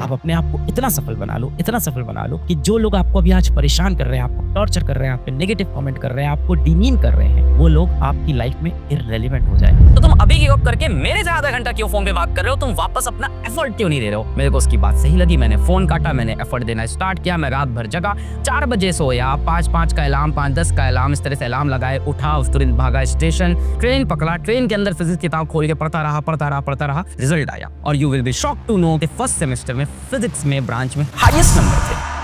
आप अपने आप को इतना सफल बना लो, इतना सफल बना लो कि जो लोग आपको अभी आज परेशान कर रहे हैं, आपको टॉर्चर कर रहे हैं, आप पे नेगेटिव कमेंट कर रहे हैं, आपको डिमीन कर रहे हैं, वो लोग आपकी लाइफ में इररेलेवेंट हो जाए। तो तुम अभी गिव अप करके मेरे से आधा घंटा क्यों फोन पे बात कर रहे हो? तुम वापस अपना एफर्ट क्यों नहीं दे रहे हो? मेरे को उसकी बात सही लगी, मैंने फोन काटा, मैंने एफर्ट देना स्टार्ट किया। मैं रात भर जगा, 4 बजे सोया, 5 का अलार्म, 5-10 का अलार्म, इस तरह से अलार्म लगाए, उठा, उस तुरंत भागा स्टेशन, ट्रेन पकड़ा, ट्रेन के अंदर फिजिक्स किताब खोल के पढ़ता रहा, रिजल्ट आया और you will be shocked to know कि फर्स्ट सेमेस्टर में फिजिक्स में ब्रांच में हाईएस्ट नंबर थे।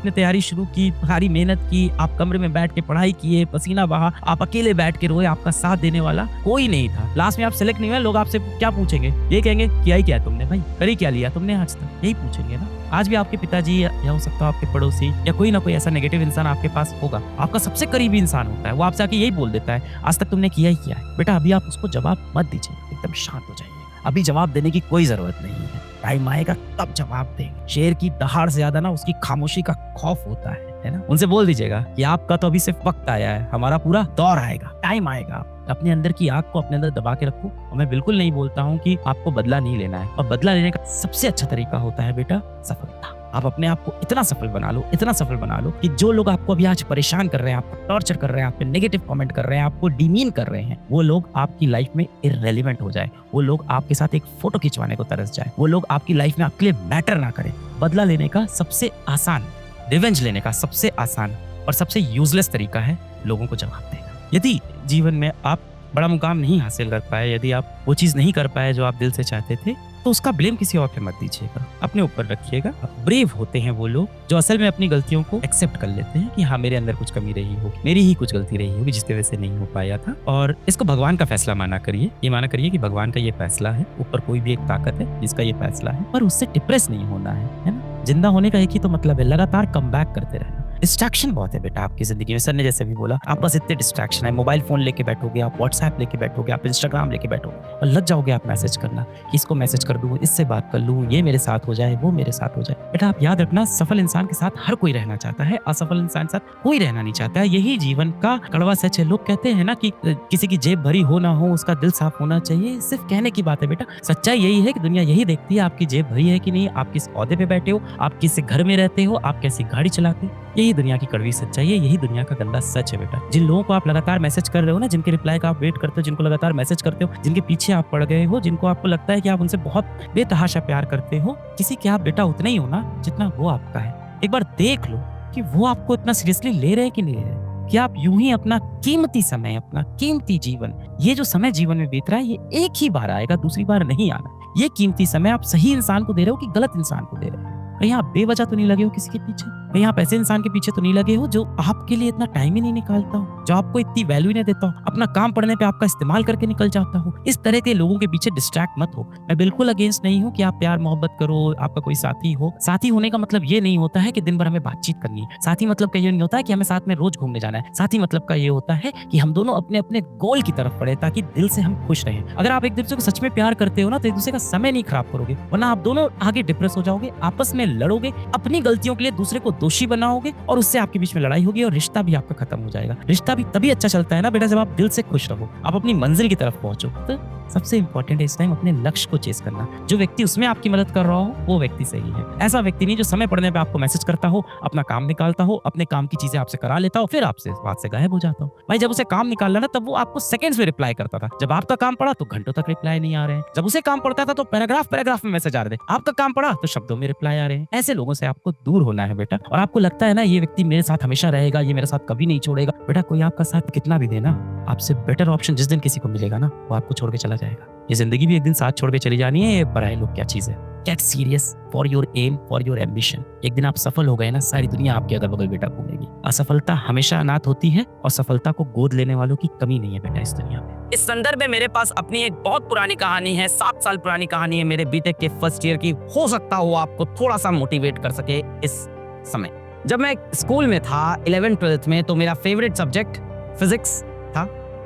तैयारी शुरू की, भारी मेहनत की, आप कमरे में बैठ के पढ़ाई किए, पसीना बहा, आप अकेले बैठ के रोए, आपका साथ देने वाला कोई नहीं था। लास्ट में आप सेलेक्ट नहीं हुए, लोग आपसे क्या पूछेंगे? ये कहेंगे किया ही क्या तुमने भाई, करी क्या लिया तुमने आज तक, यही पूछेंगे ना। आज भी आपके पिताजी या हो सकता है आपके पड़ोसी या कोई ना कोई ऐसा नेगेटिव इंसान आपके पास होगा, आपका सबसे करीबी इंसान होता है, वो आपसे आके यही बोल देता है आज तक तुमने किया ही क्या है। बेटा अभी आप उसको जवाब मत दीजिए, एकदम शांत हो जाइए, अभी जवाब देने की कोई जरूरत नहीं है, टाइम आएगा तब जवाब देंगे। शेर की दहाड़ से ज्यादा ना उसकी खामोशी का खौफ होता है ना। उनसे बोल दीजिएगा कि आपका तो अभी सिर्फ वक्त आया है, हमारा पूरा दौर आएगा, टाइम आएगा। अपने अंदर की आग को अपने अंदर दबा के रखो। और मैं बिल्कुल नहीं बोलता हूँ कि आपको बदला नहीं लेना है, और बदला लेने का सबसे अच्छा तरीका होता है बेटा सफलता। आप अपने आप को इतना सफल बना लो, इतना सफल बना लो कि जो लोग आपको अभी आज परेशान कर रहे हैं, आपको टॉर्चर कर रहे हैं, आप पे नेगेटिव कमेंट कर रहे हैं, आपको डिमीन कर रहे हैं, वो लोग आपकी लाइफ में इररेलेवेंट हो जाए, वो लोग आपके साथ एक फोटो खिंचवाने को तरस जाए, वो लोग आपकी लाइफ में आपके लिए मैटर ना करें। बदला लेने का सबसे आसान, रिवेंज लेने का सबसे आसान और सबसे यूजलेस तरीका है लोगों को जवाब देना। यदि जीवन में आप बड़ा मुकाम नहीं हासिल कर पाए, यदि आप वो चीज नहीं कर पाए जो आप दिल से चाहते थे, तो उसका ब्लेम किसी और पे मत दीजिएगा, अपने ऊपर रखिएगा। ब्रेव होते हैं वो लोग जो असल में अपनी गलतियों को एक्सेप्ट कर लेते हैं कि हाँ मेरे अंदर कुछ कमी रही होगी, मेरी ही कुछ गलती रही होगी जिसकी वजह से नहीं हो पाया था। और इसको भगवान का फैसला माना करिए, ये माना करिए कि भगवान का ये फैसला है, ऊपर कोई भी एक ताकत है जिसका ये फैसला है, पर उससे डिप्रेस नहीं होना है ना। जिंदा होने का एक ही तो मतलब है, लगातार कम बैक करते रहना। डिस्ट्रैक्शन बहुत है बेटा आपकी जिंदगी में, सर ने जैसे भी बोला, आप बस इतने डिस्ट्रैक्शन है, मोबाइल फोन लेके बैठोगे, आप व्हाट्सएप लेके बैठोगे, आप इंस्टाग्राम लेके बैठोगे और लग जाओगे आप मैसेज करना कि इसको मैसेज कर दूं, इससे बात कर लूं, ये मेरे साथ हो जाए, वो मेरे साथ हो जाए। बेटा आप याद रखना, सफल इंसान के साथ हर कोई रहना चाहता है, असफल इंसान के साथ कोई रहना नहीं चाहता है। यही जीवन का कड़वा सच है। लोग कहते हैं ना कि किसी की जेब भरी हो ना हो, उसका दिल साफ होना चाहिए, सिर्फ कहने की बात है बेटा। सच्चाई यही है कि दुनिया यही देखती है आपकी जेब भरी है कि नहीं, आप किस ओहदे पे बैठे हो, आप किस घर में रहते हो, आप कैसी गाड़ी चलाते हो। यही दुनिया की कड़वी सच्चाई है, यही दुनिया का गंदा सच है बेटा। जिन लोगों को आप लगातार मैसेज कर रहे हो ना, जिनके रिप्लाई का आप वेट करते हो, जिनको लगातार मैसेज करते हो, जिनके पीछे आप पड़ गए हो, जिनको आपको लगता है कि आप उनसे बहुत बेतहाशा प्यार करते हो, किसी के आप बेटा उतना ही हो ना जितना वो आपका है। एक बार देख लो कि वो आपको इतना सीरियसली ले रहे हैं कि नहीं ले रहे। कि आप यूं ही अपना कीमती समय, अपना कीमती जीवन, ये जो समय जीवन में बीत रहा है, ये एक ही बार आएगा, दूसरी बार नहीं आना। ये कीमती समय आप सही इंसान को दे रहे हो कि गलत इंसान को दे रहे हो? कहीं आप बेवजह तो नहीं लगे हो किसी के पीछे? कहीं आप ऐसे इंसान के पीछे तो नहीं लगे हो जो आपके लिए इतना टाइम ही नहीं निकालता हो, जो आपको इतनी वैल्यू नहीं देता हो, अपना काम पढ़ने पे आपका इस्तेमाल करके निकल जाता हो? इस तरह के लोगों के पीछे डिस्ट्रैक्ट मत हो। मैं बिल्कुल अगेंस्ट नहीं हूँ कि आप प्यार मोहब्बत करो, आपका कोई साथी हो। साथी होने का मतलब ये नहीं होता है कि दिन भर हमें बातचीत करनी है। साथी मतलब का ये नहीं होता है कि हमें साथ में रोज घूमने जाना है। साथी मतलब का ये होता है कि हम दोनों अपने अपने गोल की तरफ बढ़े ताकि दिल से हम खुश रहें। अगर आप एक दूसरे को सच में प्यार करते हो ना, तो एक दूसरे का समय नहीं खराब करोगे, वरना आप दोनों आगे डिप्रेस हो जाओगे, आपस में लड़ोगे, अपनी गलतियों के लिए दूसरे को दोषी बनाओगे और उससे आपके बीच में लड़ाई होगी और रिश्ता भी आपका खत्म हो जाएगा। रिश्ता भी तभी अच्छा चलता है ना बेटा जब आप दिल से खुश रहो, आप अपनी मंजिल की तरफ पहुंचो। तो सबसे इंपॉर्टेंट है इस टाइम अपने लक्ष्य को चेस करना। जो व्यक्ति उसमें आपकी मदद कर रहा हो वो व्यक्ति सही है। ऐसा व्यक्ति नहीं जो समय पड़ने पे आपको मैसेज करता हो, अपना काम निकालता हो, अपने काम की चीजें आपसे करा लेता हो, फिर आपसे बात से गायब हो जाता हो। भाई जब उसे काम निकालना ना, तब वो आपको सेकंड्स में रिप्लाई करता था। जब आपका काम पड़ा तो घंटों तक रिप्लाई नहीं आ रहे हैं। जब उसे काम पड़ता था तो पैराग्राफ में मैसेज आ रहे थे। आपका काम पड़ा तो शब्दों में रिप्लाई आ रहे हैं। ऐसे लोगों से आपको दूर होना है बेटा। और आपको लगता है ना ये व्यक्ति मेरे साथ हमेशा रहेगा, ये मेरे साथ कभी नहीं छोड़ेगा। बेटा कोई आपका साथ कितना भी देना, आपसे बेटर ऑप्शन जिस दिन किसी को मिलेगा ना, वो आपको छोड़ के चला जाएगा। ये जिंदगी भी एक दिन साथ छोड़ के चली जानी है। ये पराये लोग क्या चीज है। Get serious for your aim, for your ambition. एक दिन आप सफल हो गए ना, सारी दुनिया आपके अगल बगल बेटा घूमेगी। असफलता हमेशा अनाथ होती है और सफलता को गोद लेने वालों की कमी नहीं है बेटा इस दुनिया में। इस संदर्भ में मेरे पास अपनी एक बहुत पुरानी कहानी है, 7 साल पुरानी कहानी है मेरे बीटेक के फर्स्ट ईयर की। हो सकता हो आपको थोड़ा सा मोटिवेट कर सके इस समय। जब मैं स्कूल में था 11th-12th में, तो मेरा फेवरेट सब्जेक्ट फिजिक्स था।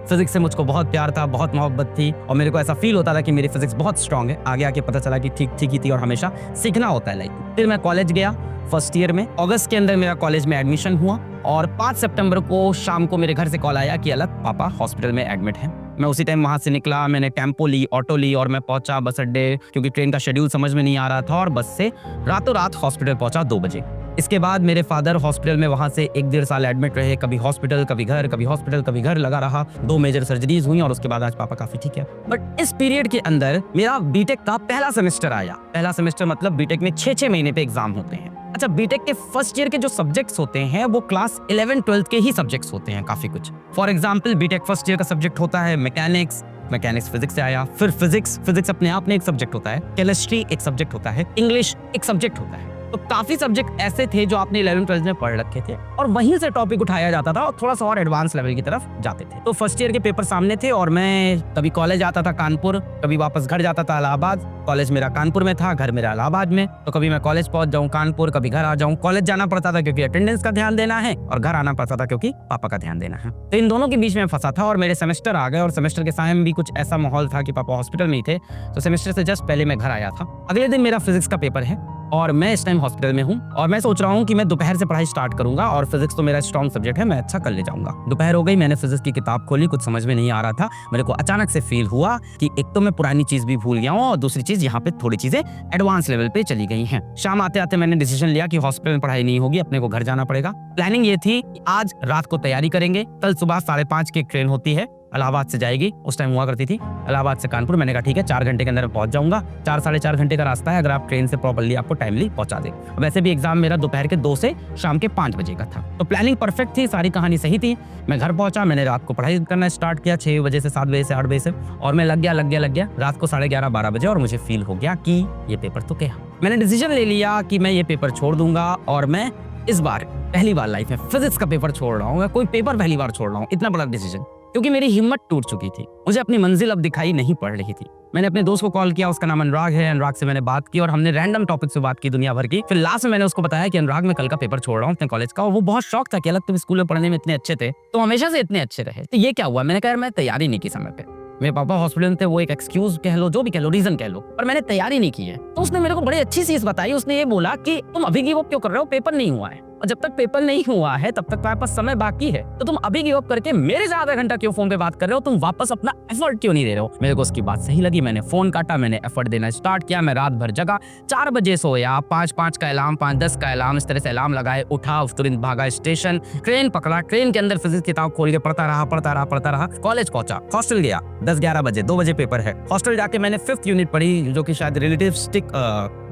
फिजिक्स से मुझको बहुत प्यार था, बहुत मोहब्बत थी और मेरे को ऐसा फील होता था कि मेरी फिजिक्स बहुत स्ट्रांग है। आगे आके पता चला कि ठीक ही थी और हमेशा सीखना होता है लाइफ में। फिर मैं कॉलेज गया फर्स्ट ईयर में। अगस्त के अंदर मेरा कॉलेज में एडमिशन हुआ और 5 सितंबर को शाम को मेरे घर से कॉल आया कि अलग पापा हॉस्पिटल में एडमिट हैं। मैं उसी टाइम वहाँ से निकला, मैंने टेम्पो ली, ऑटो ली और मैं पहुंचा बस अड्डे, क्योंकि ट्रेन का शेड्यूल समझ में नहीं आ रहा था, और बस से रातों रात हॉस्पिटल पहुंचा 2 बजे। इसके बाद मेरे फादर हॉस्पिटल में वहां से 1-1.5 साल एडमिट रहे, कभी हॉस्पिटल कभी घर, कभी हॉस्पिटल कभी घर लगा रहा। 2 मेजर सर्जरीज हुई और उसके बाद आज पापा काफी ठीक है। बट इस पीरियड के अंदर मेरा बीटेक का पहला सेमेस्टर आया। पहला सेमेस्टर मतलब बीटेक में 6-6 महीने पे एग्जाम होते हैं। अच्छा, बीटेक के फर्स्ट ईयर के जो सब्जेक्ट्स होते हैं वो क्लास 11-12 के ही सब्जेक्ट्स होते हैं काफी कुछ। For example BTech first year का सब्जेक्ट होता है मैकेनिक्स फिजिक्स से आया, फिर फिजिक्स अपने आप में एक सब्जेक्ट होता है, केमिस्ट्री एक सब्जेक्ट होता है, इंग्लिश एक सब्जेक्ट होता है। तो काफी सब्जेक्ट ऐसे थे जो आपने 11-12 में पढ़ रखे थे और वहीं से टॉपिक उठाया जाता था और थोड़ा सा और एडवांस लेवल की तरफ जाते थे। तो फर्स्ट ईयर के पेपर सामने थे और मैं कभी कॉलेज आता था कानपुर, कभी वापस घर जाता था इलाहाबाद। कॉलेज मेरा कानपुर में था, घर मेरा इलाहाबाद में। तो कभी मैं कॉलेज पहुंच जाऊं कानपुर, कभी घर आ जाऊं। कॉलेज जाना पड़ता था क्योंकि अटेंडेंस का ध्यान देना है, और घर आना पड़ता था क्योंकि पापा का ध्यान देना है। तो इन दोनों के बीच में फंसा था और मेरे सेमेस्टर आ गए और सेमेस्टर के टाइम भी कुछ ऐसा माहौल था कि पापा हॉस्पिटल में ही थे। तो सेमेस्टर से जस्ट पहले मैं घर आया था। अगले दिन मेरा फिजिक्स का पेपर है और मैं इस टाइम हॉस्पिटल में हूँ और मैं सोच रहा हूँ कि मैं दोपहर से पढ़ाई स्टार्ट करूंगा और फिजिक्स तो मेरा स्ट्रॉन्ग सब्जेक्ट है, मैं अच्छा कर ले जाऊंगा। दोपहर हो गई, मैंने फिजिक्स की किताब खोली, कुछ समझ में नहीं आ रहा था। मेरे को अचानक से फील हुआ कि एक तो मैं पुरानी चीज भी भूल गया हूँ और दूसरी चीज यहाँ पे थोड़ी चीजें एडवांस लेवल पे चली गई हैं। शाम आते आते मैंने डिसीजन लिया कि हॉस्पिटल में पढ़ाई नहीं होगी, अपने को घर जाना पड़ेगा। प्लानिंग ये थी कि आज रात को तैयारी करेंगे, कल सुबह 5:30 की एक ट्रेन होती है, इलाहाबाद से जाएगी, उस टाइम हुआ करती थी, इलाहाबाद से कानपुर। मैंने कहा ठीक है, 4 घंटे के अंदर पहुंच जाऊंगा। 4-4.5 घंटे का रास्ता है, अगर आप ट्रेन से प्रॉपर्ली आपको टाइमली पहुंचा दे। वैसे भी एग्जाम मेरा दोपहर के 2 से शाम के 5 बजे का था। तो प्लानिंग परफेक्ट थी, सारी कहानी सही थी। मैं घर पहुंचा, मैंने रात को पढ़ाई करना स्टार्ट किया 6 बजे से 7 बजे से 8 बजे से, और मैं लग गया रात को 11:30-12 बजे, और मुझे फील हो गया कि ये पेपर तो क्या। मैंने डिसीजन ले लिया कि मैं ये पेपर छोड़ दूंगा और मैं इस बार पहली बार लाइफ में फिजिक्स का पेपर छोड़ रहा हूँ, कोई पेपर पहली बार छोड़ रहा हूँ। इतना बड़ा डिसीजन, क्योंकि मेरी हिम्मत टूट चुकी थी, मुझे अपनी मंजिल अब दिखाई नहीं पड़ रही थी। मैंने अपने दोस्त को कॉल किया, उसका नाम अनुराग है। अनुराग से मैंने बात की और हमने रैंडम टॉपिक से बात की दुनिया भर की। फिर लास्ट में मैंने उसको बताया कि अनुराग मैं कल का पेपर छोड़ रहा हूँ अपने कॉलेज का, और वो बहुत शौक था कि अलग तुम स्कूल में पढ़ने में इतने अच्छे थे, तो हमेशा से इतने अच्छे रहे, तो ये क्या हुआ। मैंने कहा मैं तैयारी नहीं की समय पे, मेरे पापा हॉस्पिटल में थे, वो एक एक्सक्यूज कह लो, जो भी कह लो, रीजन कह लो, पर मैंने तैयारी नहीं की है। तो उसने मेरे को बड़ी अच्छी चीज बताई। उसने ये बोला कि तुम अभी गिव अप क्यों कर रहे हो, पेपर नहीं हुआ है, और जब तक पेपर नहीं हुआ है तब तक तुम्हारे पास समय बाकी है, तो तुम अभी गिव अप करके मेरे से आधा घंटा क्यों फोन पे बात कर रहे हो, तुम वापस अपना एफर्ट क्यों नहीं दे रहे हो। मेरे को उसकी बात सही लगी, मैंने फोन काटा, मैंने एफर्ट देना स्टार्ट किया। मैं रात भर जगा, 4 बजे सोया, 5:05 का अलार्म, 5:10 का अलार्म, इस तरह से अलार्म लगाए, उठा, तुरंत भागा स्टेशन, ट्रेन पकड़ा, ट्रेन के अंदर फिजिक्स किताब खोल के पढ़ता रहा। कॉलेज पहुंचा, हॉस्टल गया, 10-11 बजे, 2 बजे पेपर है। हॉस्टल जाके मैंने 5th यूनिट पढ़ी, जो कि शायद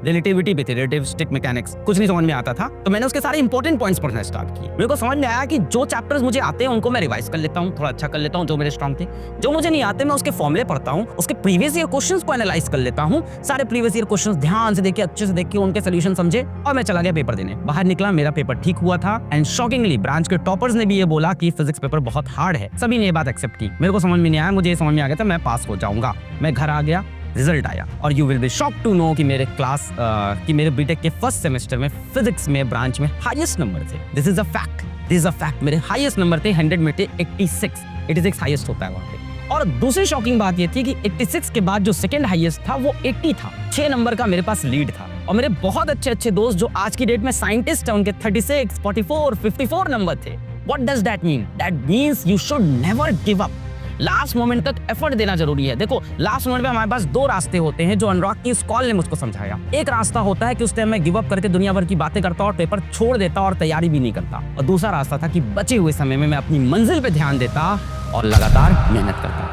रिलेटिविटी भी थी, रिलेटिविस्टिक मैकेनिक्स, कुछ नहीं समझ में आता था। तो मैंने उसके सारे इंपॉर्टेंट पॉइंट्स पढ़ना स्टार्ट किए। मेरे को समझ में आया कि जो चैप्टर्स मुझे आते हैं उनको मैं रिवाइज कर लेता हूँ, थोड़ा अच्छा कर लेता हूँ, जो मेरे स्ट्रॉन्ग थे। जो मुझे नहीं आते मैं उसके फॉर्मूले पढ़ता हूँ, उसके प्रीवियस ईयर क्वेश्चंस को एनालाइज कर लेता हूँ, सारे प्रीवियस ईयर क्वेश्चंस ध्यान से देखे, अच्छे से देखे, उनके सोल्यूशन समझे, और मैं चला गया पेपर देने। बाहर निकला, मेरा पेपर ठीक हुआ था, एंड शॉकिंगली ब्रांच के टॉपर्स ने भी ये बोला कि फिजिक्स पेपर बहुत हार्ड है। सभी ने ये बात एक्सेप्ट की। मेरे को समझ में नहीं आया, मुझे ये समझ में आ गया था मैं पास हो जाऊंगा। मैं घर आ गया, रिजल्ट आया, और you will be shock to know कि मेरे बीटेक के फर्स्ट सेमेस्टर में फिजिक्स में ब्रांच में हाईएस्ट नंबर थे। This is a fact. मेरे हाईएस्ट नंबर थे 100 में थे 86 हाईएस्ट होता है वहाँ पे। और दूसरी शॉकिंग बात ये थी कि 86 के बाद जो सेकंड हाईएस्ट था वो 80 था। 6 नंबर का मेरे पास लीड था। और मेरे बहुत अच्छे दोस्त जो आज की डेट में साइंटिस्ट हैं, उनके 36, 44, 54 नंबर थे। What does that mean? That means you should never give up. Last moment तक एफर्ट देना जरूरी है। देखो, लास्ट मोमेंट में हमारे पास 2 रास्ते होते हैं, जो अनुराग की इस कॉल ने मुझको समझाया। एक रास्ता होता है कि उस टाइम मैं गिव अप करके दुनिया भर की बातें करता और पेपर छोड़ देता और तैयारी भी नहीं करता, और दूसरा रास्ता था कि बचे हुए समय में मैं अपनी मंजिल पे ध्यान देता और लगातार मेहनत करता।